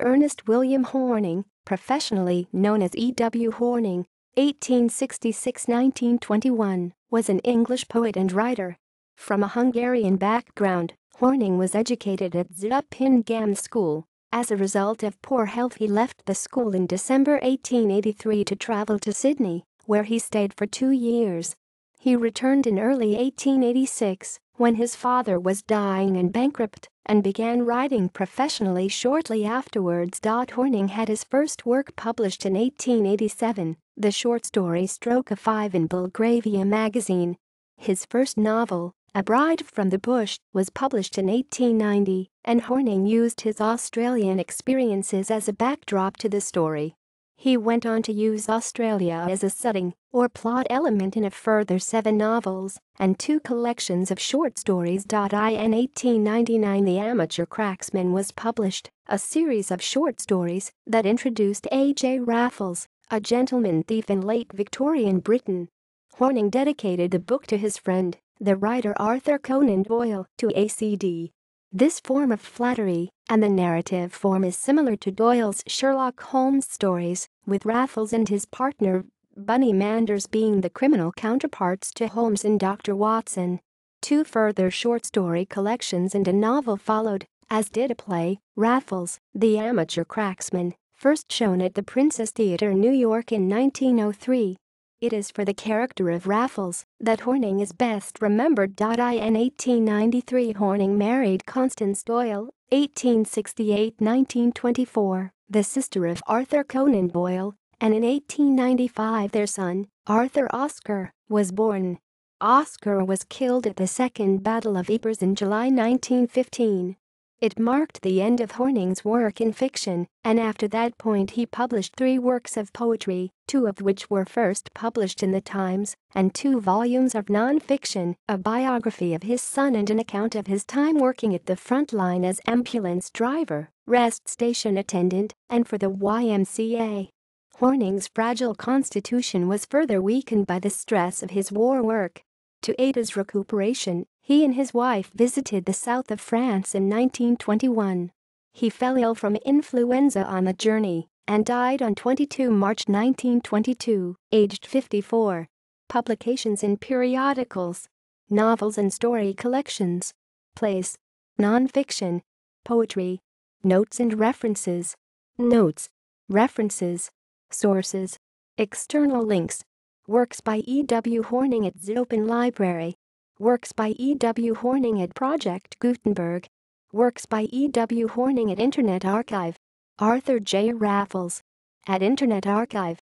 Ernest William Hornung, professionally known as E.W. Hornung, 1866–1921, was an English poet and writer. From a Hungarian background, Hornung was educated at the Uppingham School. As a result of poor health, he left the school in December 1883 to travel to Sydney, where he stayed for 2 years. He returned in early 1886, when his father was dying and bankrupt, and began writing professionally shortly afterwards. Hornung had his first work published in 1887, the short story Stroke of 5 in Belgravia magazine. His first novel, A Bride from the Bush, was published in 1890, and Hornung used his Australian experiences as a backdrop to the story. He went on to use Australia as a setting, or plot element, in a further 7 novels and 2 collections of short stories. In 1899, The Amateur Cracksman was published, a series of short stories that introduced A.J. Raffles, a gentleman thief in late Victorian Britain. Hornung dedicated the book to his friend, the writer Arthur Conan Doyle, to A.C.D. This form of flattery and the narrative form is similar to Doyle's Sherlock Holmes stories, with Raffles and his partner, Bunny Manders, being the criminal counterparts to Holmes and Dr. Watson. 2 further short story collections and a novel followed, as did a play, Raffles, the Amateur Cracksman, first shown at the Princess Theatre, New York in 1903. It is for the character of Raffles that Hornung is best remembered. In 1893, Hornung married Constance Doyle, 1868–1924, the sister of Arthur Conan Doyle, and in 1895 their son, Arthur Oscar, was born. Oscar was killed at the Second Battle of Ypres in July 1915. It marked the end of Hornung's work in fiction, and after that point he published 3 works of poetry, 2 of which were first published in the Times, and 2 volumes of non-fiction, a biography of his son and an account of his time working at the front line as ambulance driver, rest station attendant, and for the YMCA. Hornung's fragile constitution was further weakened by the stress of his war work. To aid his recuperation, he and his wife visited the south of France in 1921. He fell ill from influenza on the journey and died on 22 March 1922, aged 54. Publications in periodicals, novels and story collections, plays, non-fiction, poetry, notes and references, notes, references, sources, external links. Works by E.W. Hornung at the Open Library. Works by E.W. Hornung at Project Gutenberg. Works by E.W. Hornung at Internet Archive. Arthur J. Raffles at Internet Archive.